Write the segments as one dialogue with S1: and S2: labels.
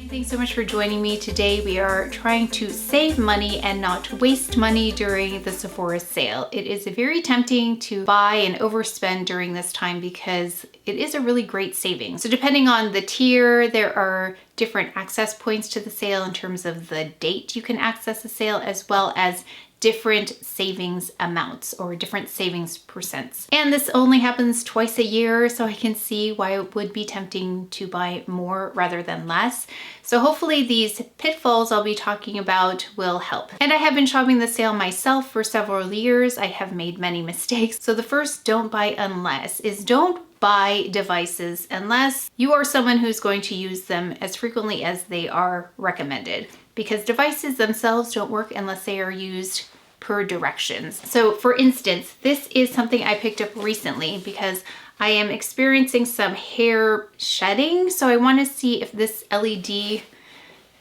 S1: Thanks so much for joining me today. We are trying to save money and not waste money during the Sephora sale. It is very tempting to buy and overspend during this time because it is a really great saving. So depending on the tier, there are different access points to the sale in terms of the date you can access the sale, as well as different savings amounts or different savings percents. And this only happens twice a year, so I can see why it would be tempting to buy more rather than less. So hopefully these pitfalls I'll be talking about will help. And I have been shopping the sale myself for several years. I have made many mistakes. So the first don't buy unless is don't buy devices unless you are someone who's going to use them as frequently as they are recommended, because devices themselves don't work unless they are used per directions. So for instance, this is something I picked up recently because I am experiencing some hair shedding. So I want to see if this LED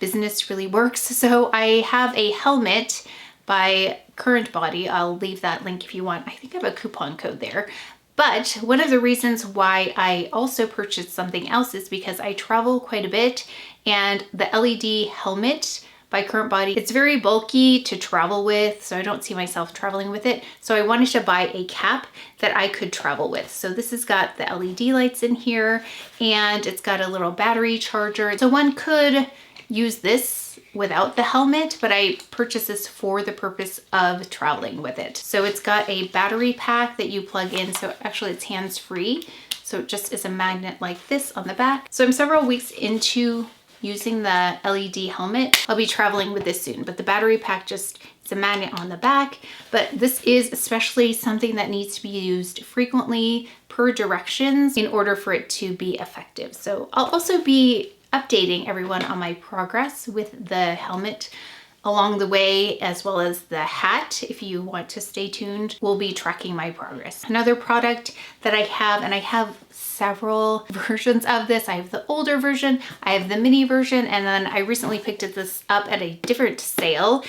S1: business really works. So I have a helmet by Current Body. I'll leave that link if you want. I think I have a coupon code there. But one of the reasons why I also purchased something else is because I travel quite a bit, and the LED helmet by Current Body, it's very bulky to travel with, so I don't see myself traveling with it. So I wanted to buy a cap that I could travel with. So this has got the LED lights in here, and it's got a little battery charger. So one could use this without the helmet, but I purchased this for the purpose of traveling with it. So it's got a battery pack that you plug in. So actually it's hands-free. So it just is a magnet like this on the back. So I'm several weeks into using the LED helmet. I'll be traveling with this soon, but the battery pack just, it's a magnet on the back. But this is especially something that needs to be used frequently per directions in order for it to be effective. So I'll also be updating everyone on my progress with the helmet along the way, as well as the hat. If you want to stay tuned, we'll be tracking my progress. Another product that I have, and I have several versions of this. I have the older version, I have the mini version, and then I recently picked this up at a different sale.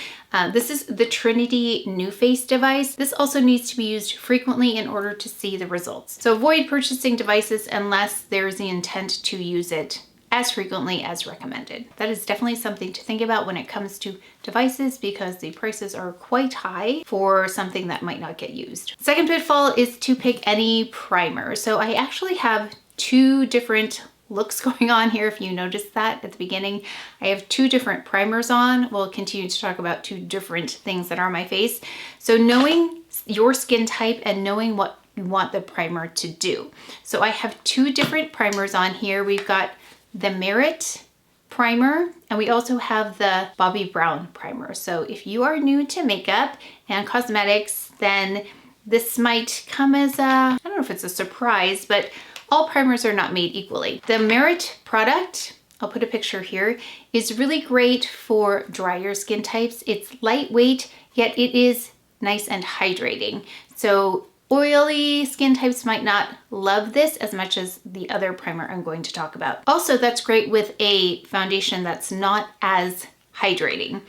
S1: This is the Trinity NuFace device. This also needs to be used frequently in order to see the results. So avoid purchasing devices unless there's the intent to use it as frequently as recommended. That is definitely something to think about when it comes to devices, because the prices are quite high for something that might not get used. Second pitfall is to pick any primer. So I actually have two different looks going on here. If you noticed that at the beginning, I have two different primers on. We'll continue to talk about two different things that are on my face. So knowing your skin type and knowing what you want the primer to do. So I have two different primers on here. We've got the Merit primer, and we also have the Bobbi Brown primer. So if you are new to makeup and cosmetics, then this might come as a, I don't know if it's a surprise, but all primers are not made equally. The Merit product, I'll put a picture here, is really great for drier skin types. It's lightweight, yet it is nice and hydrating. So oily skin types might not love this as much as the other primer I'm going to talk about. Also, that's great with a foundation that's not as hydrating,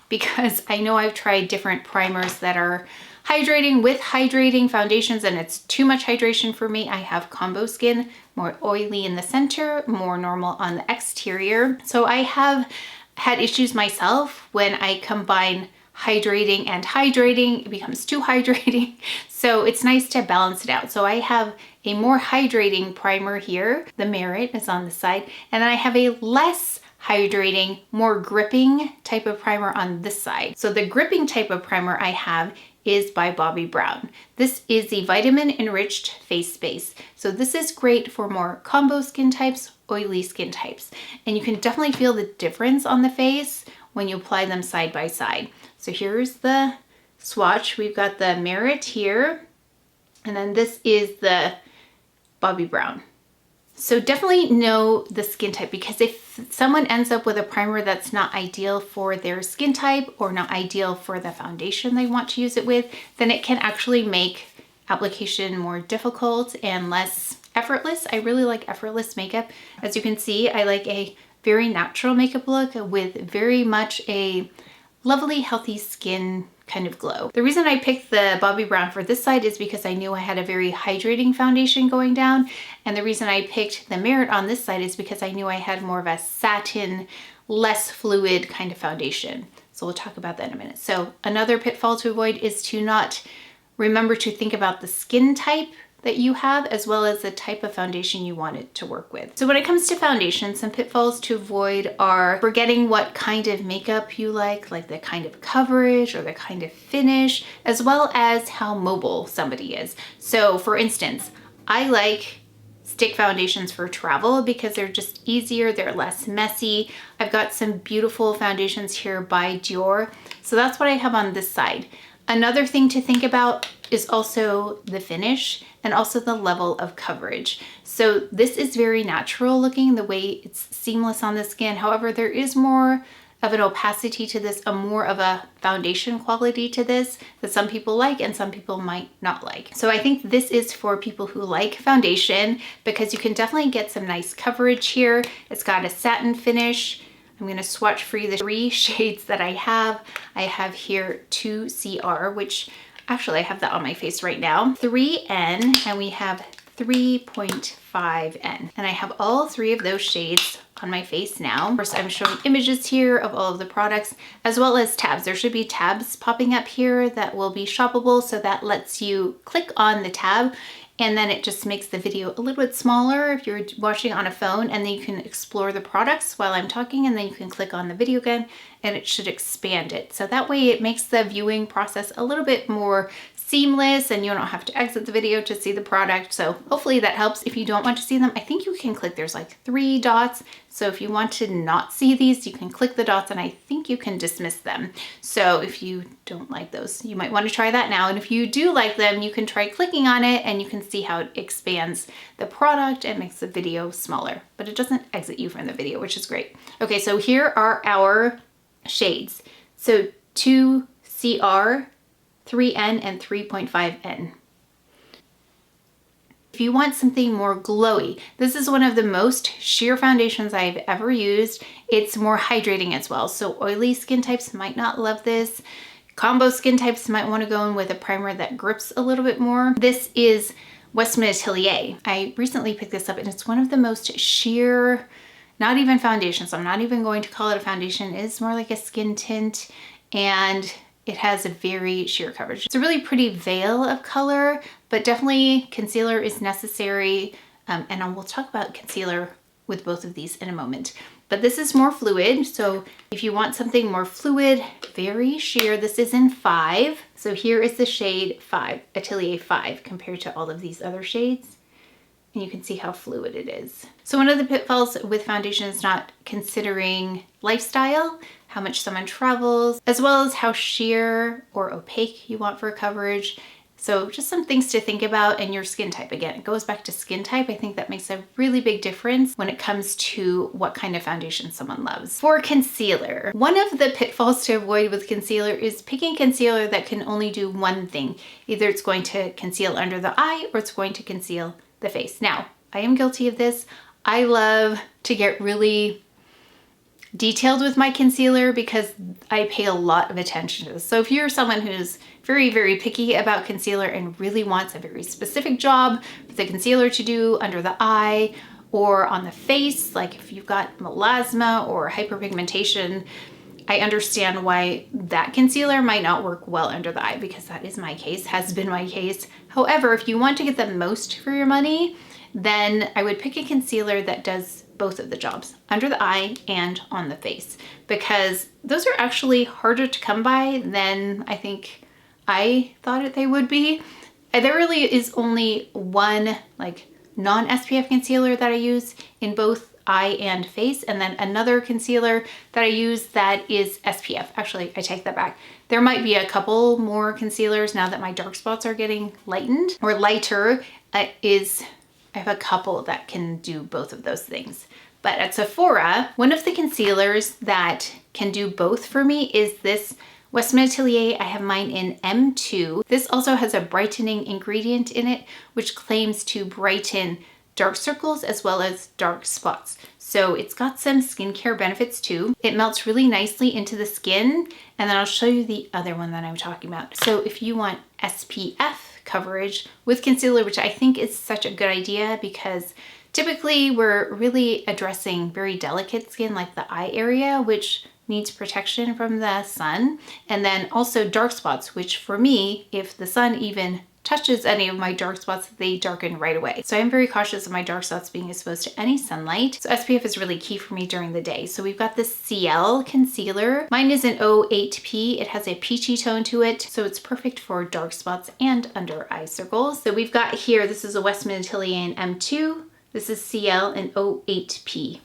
S1: because I know I've tried different primers that are hydrating with hydrating foundations, and it's too much hydration for me. I have combo skin, more oily in the center, more normal on the exterior. So I have had issues myself when I combine hydrating and hydrating, it becomes too hydrating. So it's nice to balance it out. So I have a more hydrating primer here. The Merit is on the side. And then I have a less hydrating, more gripping type of primer on this side. So the gripping type of primer I have is by Bobbi Brown. This is the vitamin enriched face base. So this is great for more combo skin types, oily skin types. And you can definitely feel the difference on the face when you apply them side by side. So here's the swatch. We've got the Merit here, and then this is the Bobbi Brown. So definitely know the skin type, because if someone ends up with a primer that's not ideal for their skin type or not ideal for the foundation they want to use it with, then it can actually make application more difficult and less effortless. I really like effortless makeup. As you can see, I like a very natural makeup look with very much a lovely, healthy skin kind of glow. The reason I picked the Bobbi Brown for this side is because I knew I had a very hydrating foundation going down. And the reason I picked the Merit on this side is because I knew I had more of a satin, less fluid kind of foundation. So we'll talk about that in a minute. So another pitfall to avoid is to not remember to think about the skin type that you have, as well as the type of foundation you want it to work with. So when it comes to foundation, some pitfalls to avoid are forgetting what kind of makeup you like the kind of coverage or the kind of finish, as well as how mobile somebody is. So for instance, I like stick foundations for travel because they're just easier, they're less messy. I've got some beautiful foundations here by Dior. So that's what I have on this side. Another thing to think about is also the finish and also the level of coverage. So this is very natural looking, the way it's seamless on the skin. However, there is more of an opacity to this, more of a foundation quality to this that some people like and some people might not like. So I think this is for people who like foundation because you can definitely get some nice coverage here. It's got a satin finish. I'm gonna swatch for you the 3 shades that I have. I have here 2CR, which actually I have that on my face right now, 3N, and we have 3.5N. And I have all 3 of those shades on my face now. Of course, I'm showing images here of all of the products, as well as tabs. There should be tabs popping up here that will be shoppable, so that lets you click on the tab and then it just makes the video a little bit smaller if you're watching on a phone, and then you can explore the products while I'm talking, and then you can click on the video again and it should expand it. So that way it makes the viewing process a little bit more seamless and you don't have to exit the video to see the product. So hopefully that helps. If you don't want to see them, I think you can click, there's like 3 dots. So if you want to not see these, you can click the dots and I think you can dismiss them. So if you don't like those, you might want to try that now. And if you do like them, you can try clicking on it and you can see how it expands the product and makes the video smaller, but it doesn't exit you from the video, which is great. Okay, so here are our shades. So 2CR, 3N, and 3.5N. If you want something more glowy, this is one of the most sheer foundations I've ever used. It's more hydrating as well. So oily skin types might not love this. Combo skin types might want to go in with a primer that grips a little bit more. This is Westman Atelier. I recently picked this up and it's one of the most sheer, not even foundation, so I'm not even going to call it a foundation. It's more like a skin tint, and it has a very sheer coverage. It's a really pretty veil of color, but definitely concealer is necessary. And we'll talk about concealer with both of these in a moment. But this is more fluid. So if you want something more fluid, very sheer, this is in 5. So here is the shade 5, Atelier 5, compared to all of these other shades. And you can see how fluid it is. So one of the pitfalls with foundation is not considering lifestyle, how much someone travels, as well as how sheer or opaque you want for coverage. So just some things to think about, and your skin type. Again, it goes back to skin type. I think that makes a really big difference when it comes to what kind of foundation someone loves. For concealer, one of the pitfalls to avoid with concealer is picking concealer that can only do one thing. Either it's going to conceal under the eye or it's going to conceal the face. Now, I am guilty of this. I love to get really detailed with my concealer because I pay a lot of attention to this. So if you're someone who's very, very picky about concealer and really wants a very specific job for the concealer to do under the eye or on the face, like if you've got melasma or hyperpigmentation, I understand why that concealer might not work well under the eye, because that is my case, has been my case. However, if you want to get the most for your money, then I would pick a concealer that does both of the jobs, under the eye and on the face, because those are actually harder to come by than I think I thought they would be. There really is only one like non-SPF concealer that I use in both eye and face, and then another concealer that I use that is SPF. Actually, I take that back. There might be a couple more concealers now that my dark spots are getting lightened or lighter. I have a couple that can do both of those things. But at Sephora, one of the concealers that can do both for me is this Westman Atelier. I have mine in M2. This also has a brightening ingredient in it, which claims to brighten dark circles as well as dark spots. So it's got some skincare benefits too. It melts really nicely into the skin. And then I'll show you the other one that I'm talking about. So if you want SPF coverage with concealer, which I think is such a good idea because typically we're really addressing very delicate skin like the eye area, which needs protection from the sun. And then also dark spots, which for me, if the sun even touches any of my dark spots, they darken right away. So I'm very cautious of my dark spots being exposed to any sunlight. So SPF is really key for me during the day. So we've got this CL concealer. Mine is an 08P. It has a peachy tone to it. So it's perfect for dark spots and under eye circles. So we've got here, this is a Westman Atelier M2. This is CL and 08P.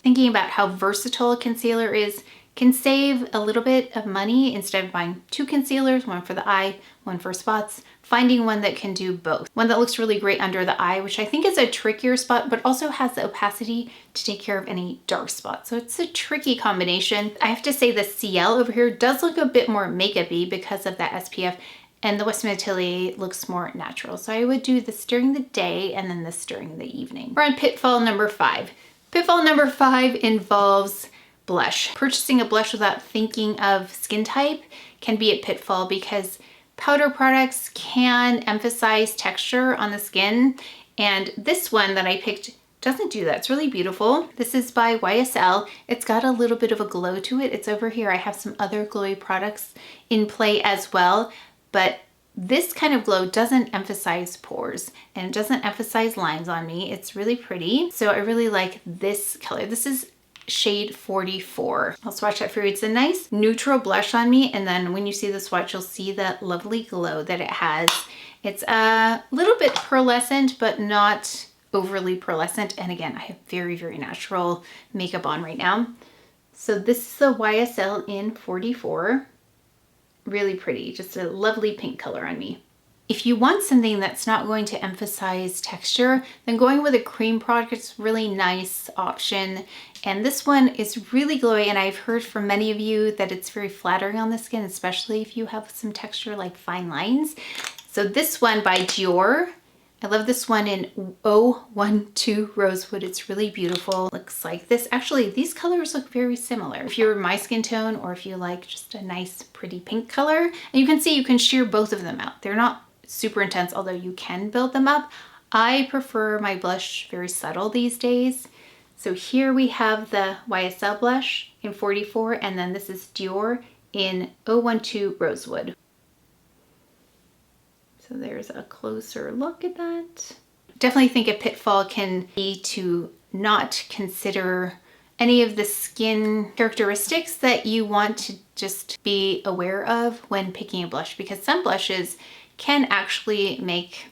S1: Thinking about how versatile a concealer is, can save a little bit of money instead of buying two concealers, one for the eye, one for spots, finding one that can do both. One that looks really great under the eye, which I think is a trickier spot, but also has the opacity to take care of any dark spots. So it's a tricky combination. I have to say the CL over here does look a bit more makeup-y because of that SPF, and the Westman Atelier looks more natural. So I would do this during the day and then this during the evening. We're on pitfall number 5. Pitfall number 5 involves blush. Purchasing a blush without thinking of skin type can be a pitfall because powder products can emphasize texture on the skin, and this one that I picked doesn't do that. It's really beautiful. This is by YSL. It's got a little bit of a glow to it. It's over here. I have some other glowy products in play as well, but this kind of glow doesn't emphasize pores and it doesn't emphasize lines on me. It's really pretty. So I really like this color. This is shade 44. I'll swatch that for you. It's a nice neutral blush on me, and then when you see the swatch, you'll see that lovely glow that it has. It's a little bit pearlescent, but not overly pearlescent. And again, I have very, very natural makeup on right now. So this is the YSL in 44. Really pretty, just a lovely pink color on me. If you want something that's not going to emphasize texture, then going with a cream product is a really nice option. And this one is really glowy, and I've heard from many of you that it's very flattering on the skin, especially if you have some texture like fine lines. So this one by Dior, I love this one in 012 Rosewood. It's really beautiful. Looks like this. Actually, these colors look very similar. If you're my skin tone, or if you like just a nice pretty pink color, and you can see you can sheer both of them out. They're not super intense, although you can build them up. I prefer my blush very subtle these days. So here we have the YSL blush in 44, and then this is Dior in 012 Rosewood. So there's a closer look at that. Definitely think a pitfall can be to not consider any of the skin characteristics that you want to just be aware of when picking a blush, because some blushes can actually make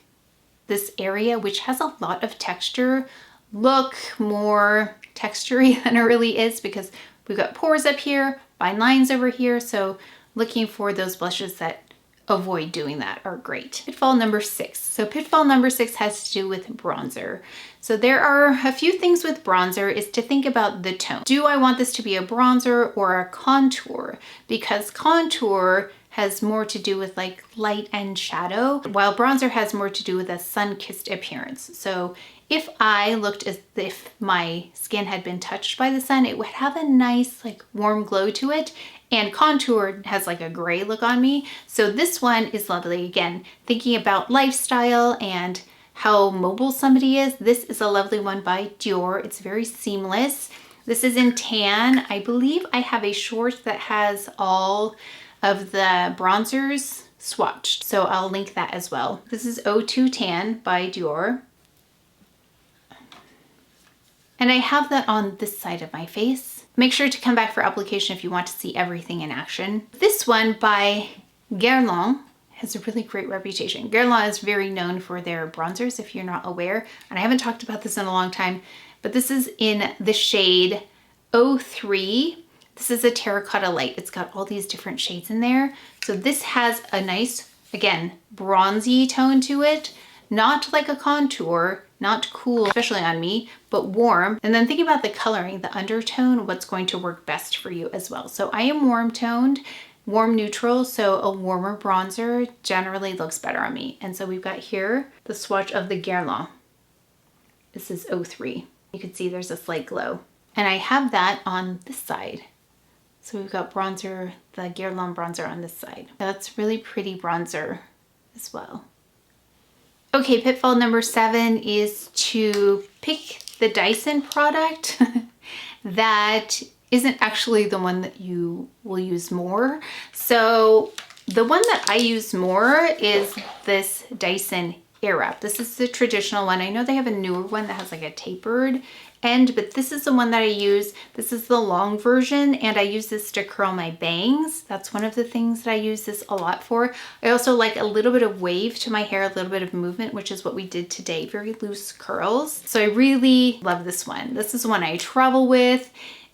S1: this area, which has a lot of texture, look more textury than it really is, because we've got pores up here, fine lines over here. So looking for those blushes that avoid doing that are great. Pitfall number 6. So pitfall number 6 has to do with bronzer. So there are a few things with bronzer is to think about the tone. Do I want this to be a bronzer or a contour? Because contour has more to do with like light and shadow, while bronzer has more to do with a sun-kissed appearance. So if I looked as if my skin had been touched by the sun, it would have a nice like warm glow to it, and contour has like a gray look on me. So this one is lovely. Again, thinking about lifestyle and how mobile somebody is, this is a lovely one by Dior. It's very seamless. This is in tan. I believe I have a short that has all of the bronzers swatched, so I'll link that as well. This is 02 Tan by Dior. And I have that on this side of my face. Make sure to come back for application if you want to see everything in action. This one by Guerlain has a really great reputation. Guerlain is very known for their bronzers, if you're not aware, and I haven't talked about this in a long time, but this is in the shade 03. This is a terracotta light. It's got all these different shades in there. So this has a nice, again, bronzy tone to it, not like a contour, not cool, especially on me, but warm. And then think about the coloring, the undertone, what's going to work best for you as well. So I am warm toned. warm neutral, so a warmer bronzer generally looks better on me. And so we've got here the swatch of the Guerlain. This is 03. You can see there's a slight glow. And I have that on this side. So we've got bronzer, the Guerlain bronzer on this side. That's really pretty bronzer as well. Okay, pitfall number 7 is to pick the Dyson product that isn't actually the one that you will use more. So the one that I use more is this Dyson Airwrap. This is the traditional one. I know they have a newer one that has like a tapered end, but this is the one that I use. This is the long version, and I use this to curl my bangs. That's one of the things that I use this a lot for. I also like a little bit of wave to my hair, a little bit of movement, which is what we did today, very loose curls. So I really love this one. This is the one I travel with,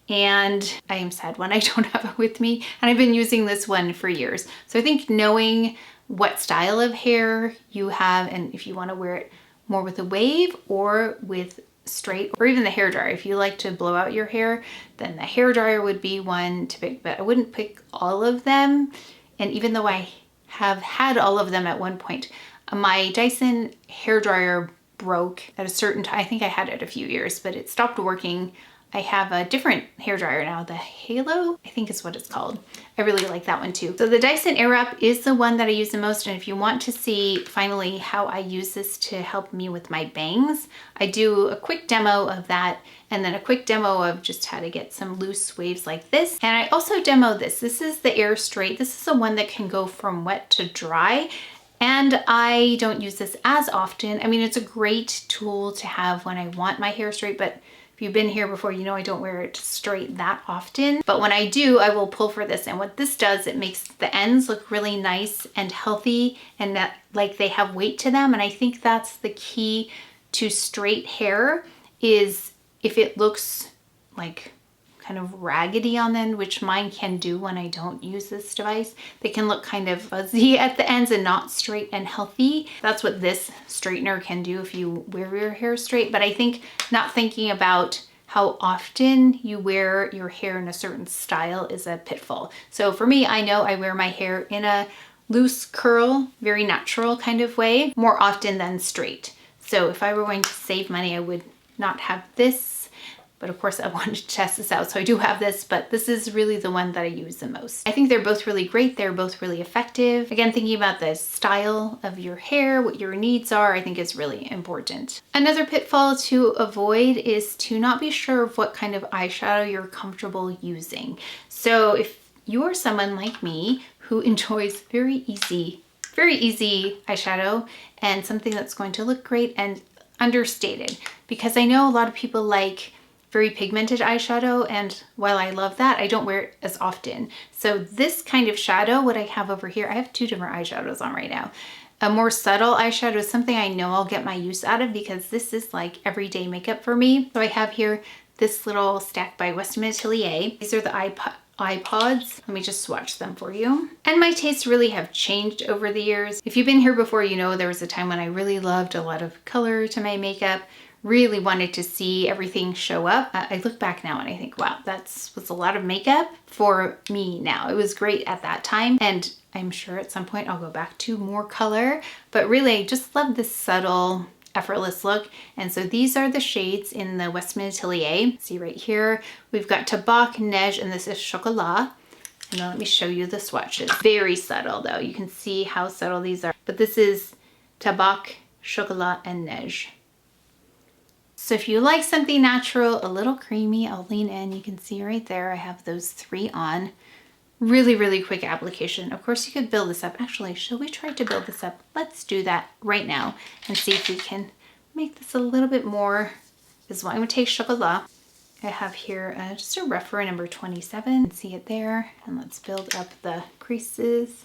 S1: and I am sad when I don't have it with me. And I've been using this one for years. So I think knowing what style of hair you have, and if you want to wear it more with a wave or with straight, or even the hair dryer. If you like to blow out your hair, then the hair dryer would be one to pick, but I wouldn't pick all of them. And even though I have had all of them at one point, my Dyson hair dryer broke at a certain time. I think I had it a few years, but it stopped working. I have a different hair dryer now, the Halo, I think is what it's called. I really like that one too. So the Dyson Airwrap is the one that I use the most. And if you want to see finally how I use this to help me with my bangs, I do a quick demo of that, and then a quick demo of just how to get some loose waves like this. And I also demo this. This is the Air Straight. This is the one that can go from wet to dry. And I don't use this as often. I mean, it's a great tool to have when I want my hair straight, but if you've been here before, you know I don't wear it straight that often. But when I do, I will pull for this. And what this does, it makes the ends look really nice and healthy, and that like they have weight to them. And I think that's the key to straight hair, is if it looks like kind of raggedy on the end, which mine can do when I don't use this device. They can look kind of fuzzy at the ends and not straight and healthy. That's what this straightener can do if you wear your hair straight. But I think not thinking about how often you wear your hair in a certain style is a pitfall. So for me, I know I wear my hair in a loose curl, very natural kind of way, more often than straight. So if I were going to save money, I would not have this. But of course I wanted to test this out. So I do have this, but this is really the one that I use the most. I think they're both really great. They're both really effective. Again, thinking about the style of your hair, what your needs are, I think is really important. Another pitfall to avoid is to not be sure of what kind of eyeshadow you're comfortable using. So if you are someone like me who enjoys very easy eyeshadow and something that's going to look great and understated, because I know a lot of people like very pigmented eyeshadow, and while I love that, I don't wear it as often. So this kind of shadow, what I have over here, I have 2 different eyeshadows on right now. A more subtle eyeshadow is something I know I'll get my use out of, because this is like everyday makeup for me. So I have here this little stack by Western Atelier. These are the iPods. Let me just swatch them for you. And my tastes really have changed over the years. If you've been here before, you know there was a time when I really loved a lot of color to my makeup, really wanted to see everything show up. I look back now and I think, wow, was a lot of makeup for me now. It was great at that time, and I'm sure at some point I'll go back to more color, but really I just love this subtle, effortless look. And so these are the shades in the Western Atelier. See right here, we've got Tabac, Neige, and this is Chocolat. And then let me show you the swatches. Very subtle though. You can see how subtle these are, but this is Tabac, Chocolat, and Neige. So if you like something natural, a little creamy, I'll lean in. You can see right there, I have those 3 on. Really, really quick application. Of course, you could build this up. Actually, shall we try to build this up? Let's do that right now and see if we can make this a little bit more visible. I'm gonna take Chocolat. I have here just a reference number 27. See it there? And let's build up the creases.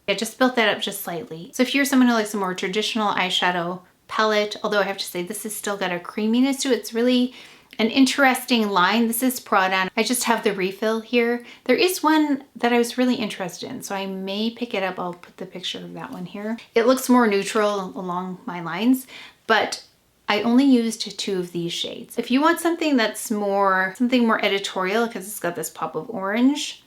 S1: I just built that up just slightly. So if you're someone who likes a more traditional eyeshadow palette, although I have to say this has still got a creaminess to it, it's really an interesting line. This is Prada. I just have the refill here. There is one that I was really interested in, so I may pick it up. I'll put the picture of that one here. It looks more neutral along my lines, but I only used 2 of these shades. If you want something that's something more editorial, because it's got this pop of orange,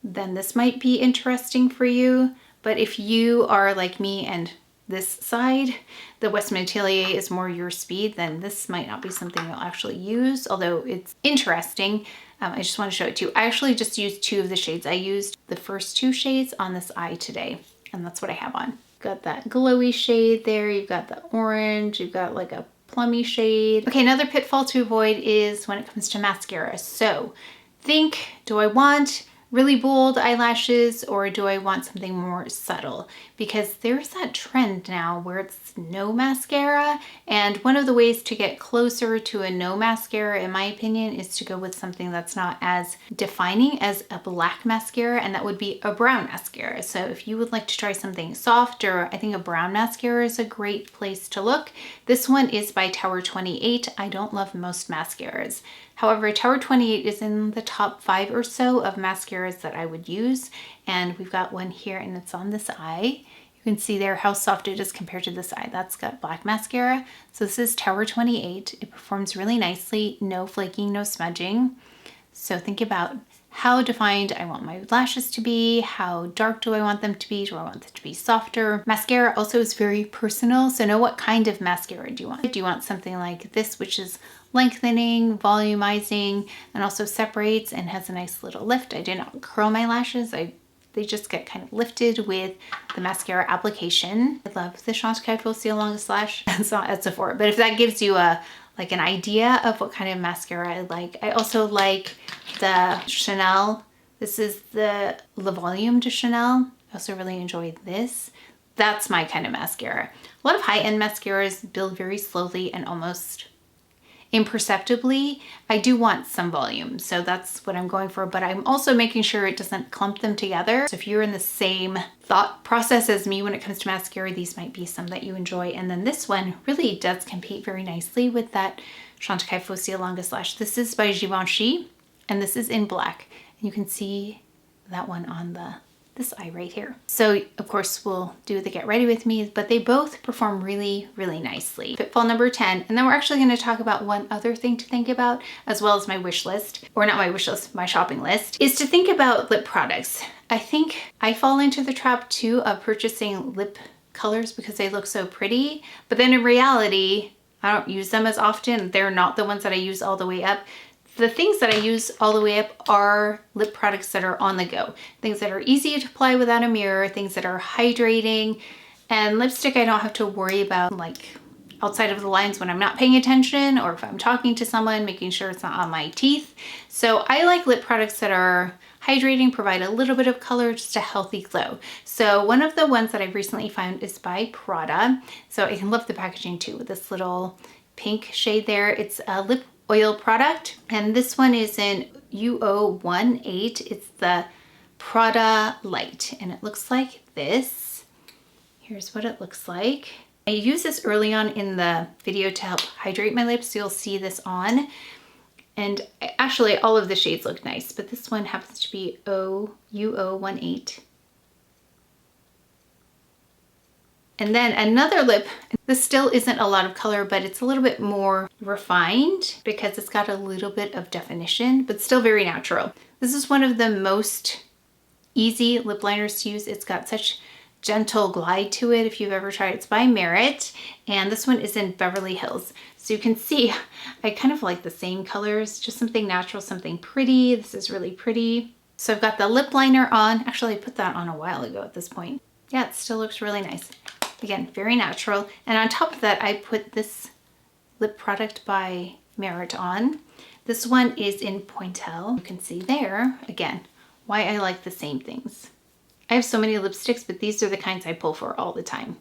S1: then this might be interesting for you. But if you are like me and this side, the Westman Atelier is more your speed, then this might not be something you'll actually use, although it's interesting. I just want to show it to you. I actually just used 2 of the shades. I used the first 2 shades on this eye today, and that's what I have on. Got that glowy shade there, you've got the orange, you've got like a plummy shade. Okay, another pitfall to avoid is when it comes to mascara. So think, do I want really bold eyelashes or do I want something more subtle? Because there's that trend now where it's no mascara, and one of the ways to get closer to a no mascara, in my opinion, is to go with something that's not as defining as a black mascara, and that would be a brown mascara. So if you would like to try something softer, I think a brown mascara is a great place to look. This one is by Tower 28. I don't love most mascaras. However, Tower 28 is in the top 5 or so of mascaras that I would use. And we've got one here and it's on this eye. You can see there how soft it is compared to this eye. That's got black mascara. So this is Tower 28. It performs really nicely, no flaking, no smudging. So think about how defined I want my lashes to be, how dark do I want them to be, do I want them to be softer? Mascara also is very personal, so know what kind of mascara do you want. Do you want something like this, which is lengthening, volumizing, and also separates and has a nice little lift? I do not curl my lashes. They just get kind of lifted with the mascara application. I love the Chantecaille Fossil Longest Lash. It's not at Sephora, but if that gives you an idea of what kind of mascara I like. I also like the Chanel. This is the Le Volume de Chanel. I also really enjoy this. That's my kind of mascara. A lot of high-end mascaras build very slowly and almost imperceptibly. I do want some volume, so that's what I'm going for, but I'm also making sure it doesn't clump them together. So if you're in the same thought process as me when it comes to mascara, these might be some that you enjoy. And then this one really does compete very nicely with that Chantecaille Fossil Longest Lash. This is by Givenchy, and this is in black. And you can see that one on this eye right here. So of course we'll do the Get Ready With Me, but they both perform really, really nicely. Pitfall number 10, and then we're actually gonna talk about one other thing to think about, as well as my wish list, or not my wish list, my shopping list, is to think about lip products. I think I fall into the trap too of purchasing lip colors because they look so pretty, but then in reality, I don't use them as often. They're not the ones that I use all the way up. The things that I use all the way up are lip products that are on the go. Things that are easy to apply without a mirror, things that are hydrating, and lipstick I don't have to worry about like outside of the lines when I'm not paying attention or if I'm talking to someone, making sure it's not on my teeth. So I like lip products that are hydrating, provide a little bit of color, just a healthy glow. So one of the ones that I've recently found is by Prada. So I can love the packaging too with this little pink shade there. It's a lip oil product, and this one is in UO18. It's the Prada Light, and it looks like this. Here's what it looks like. I used this early on in the video to help hydrate my lips, so you'll see this on. And actually all of the shades look nice, but this one happens to be UO18. And then another lip, this still isn't a lot of color, but it's a little bit more refined because it's got a little bit of definition, but still very natural. This is one of the most easy lip liners to use. It's got such gentle glide to it if you've ever tried it. It's by Merit, and this one is in Beverly Hills. So you can see I kind of like the same colors, just something natural, something pretty. This is really pretty. So I've got the lip liner on. Actually, I put that on a while ago at this point. Yeah, it still looks really nice. Again, very natural. And on top of that, I put this lip product by Merit on. This one is in Pointel. You can see there, again, why I like the same things. I have so many lipsticks, but these are the kinds I pull for all the time.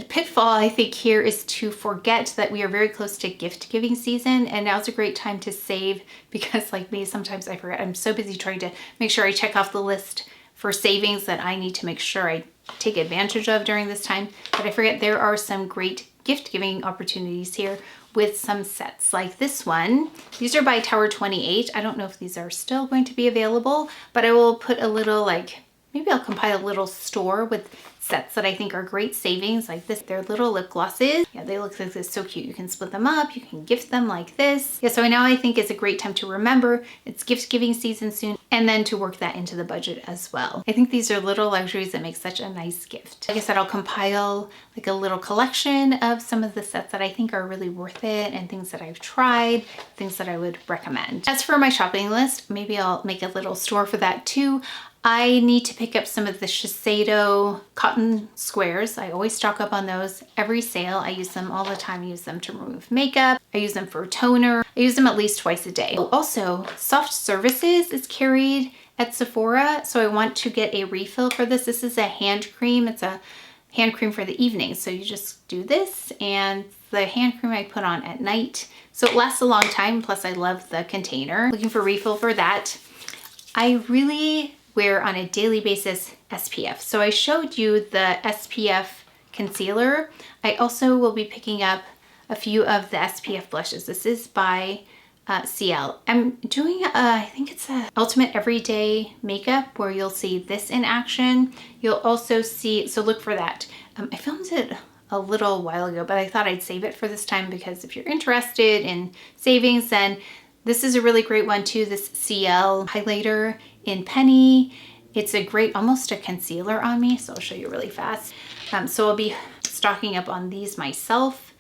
S1: Pitfall, I think, here is to forget that we are very close to gift giving season, and now's a great time to save because, like me, sometimes I forget. I'm so busy trying to make sure I check off the list for savings that I need to make sure I take advantage of during this time. But I forget there are some great gift giving opportunities here with some sets like this one. These are by Tower 28. I don't know if these are still going to be available, but I will put a little like maybe I'll compile a little store with sets that I think are great savings, like this. They're little lip glosses. Yeah, they look like this, so cute. You can split them up, you can gift them like this. Yeah, so now I think it's a great time to remember it's gift giving season soon, and then to work that into the budget as well. I think these are little luxuries that make such a nice gift. Like I said, I'll compile like a little collection of some of the sets that I think are really worth it and things that I've tried, things that I would recommend. As for my shopping list, maybe I'll make a little store for that too. I need to pick up some of the Shiseido cotton squares. I always stock up on those every sale. I use them all the time. I use them to remove makeup. I use them for toner. I use them at least twice a day. Also, Soft Services is carried at Sephora, so I want to get a refill for this. This is a hand cream. It's a hand cream for the evening. So you just do this, and the hand cream I put on at night. So it lasts a long time, plus I love the container. Looking for refill for that. I really wear on a daily basis SPF. So I showed you the SPF concealer. I also will be picking up a few of the SPF blushes. This is by CL. I'm doing, I think it's a Ultimate Everyday Makeup where you'll see this in action. You'll also see, so look for that. I filmed it a little while ago, but I thought I'd save it for this time because if you're interested in savings, then this is a really great one too, this CL highlighter in Penny. It's a great, almost a concealer on me, so I'll show you really fast. So I'll be stocking up on these myself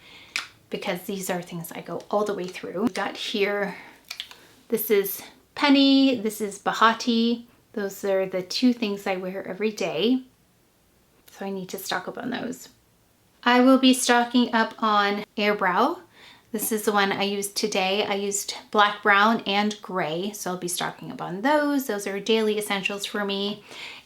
S1: because these are things I go all the way through. We've got here, this is Penny, this is Bahati. Those are the two things I wear every day. So I need to stock up on those. I will be stocking up on Airbrow. This is the one I used today. I used black, brown, and gray, so I'll be stocking up on those. Those are daily essentials for me.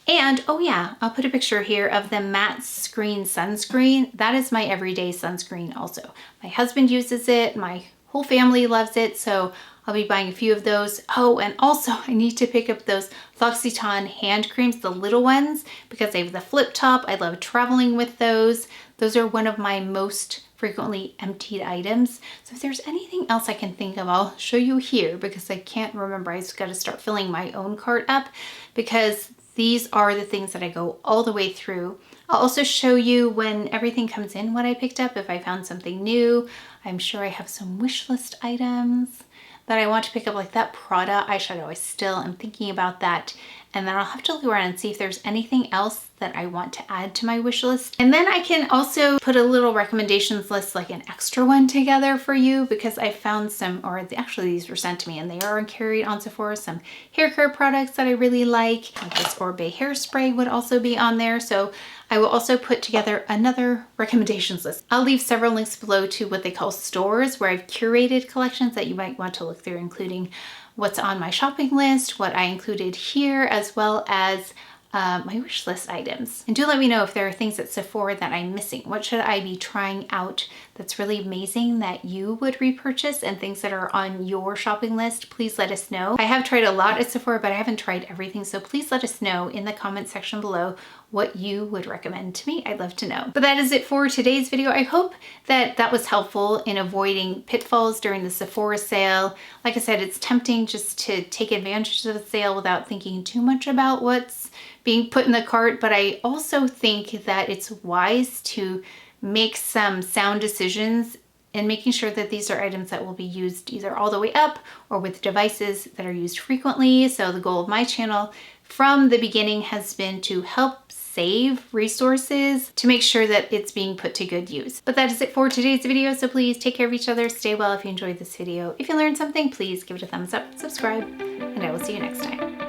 S1: And, oh yeah, I'll put a picture here of the matte screen sunscreen. That is my everyday sunscreen also. My husband uses it, my whole family loves it, so I'll be buying a few of those. Oh, and also I need to pick up those L'Occitane hand creams, the little ones, because they have the flip top. I love traveling with those. Those are one of my most frequently emptied items. So if there's anything else I can think of, I'll show you here because I can't remember. I just got to start filling my own cart up because these are the things that I go all the way through. I'll also show you when everything comes in what I picked up, if I found something new. I'm sure I have some wish list items that I want to pick up, like that Prada eyeshadow. I still am thinking about that. And then I'll have to look around and see if there's anything else that I want to add to my wish list. And then I can also put a little recommendations list, like an extra one together for you, because I found some, or actually these were sent to me and they are carried on Sephora, some hair care products that I really like this Orbe hairspray would also be on there. So I will also put together another recommendations list. I'll leave several links below to what they call stores, where I've curated collections that you might want to look through, including what's on my shopping list, what I included here, as well as my wish list items. And do let me know if there are things at Sephora that I'm missing. What should I be trying out that's really amazing that you would repurchase, and things that are on your shopping list? Please let us know. I have tried a lot at Sephora, but I haven't tried everything. So please let us know in the comment section below what you would recommend to me. I'd love to know. But that is it for today's video. I hope that that was helpful in avoiding pitfalls during the Sephora sale. Like I said, it's tempting just to take advantage of the sale without thinking too much about what's being put in the cart. But I also think that it's wise to make some sound decisions and making sure that these are items that will be used either all the way up or with devices that are used frequently. So the goal of my channel from the beginning has been to help save resources to make sure that it's being put to good use. But that is it for today's video. So please take care of each other, stay well if you enjoyed this video. If you learned something, please give it a thumbs up, subscribe, and I will see you next time.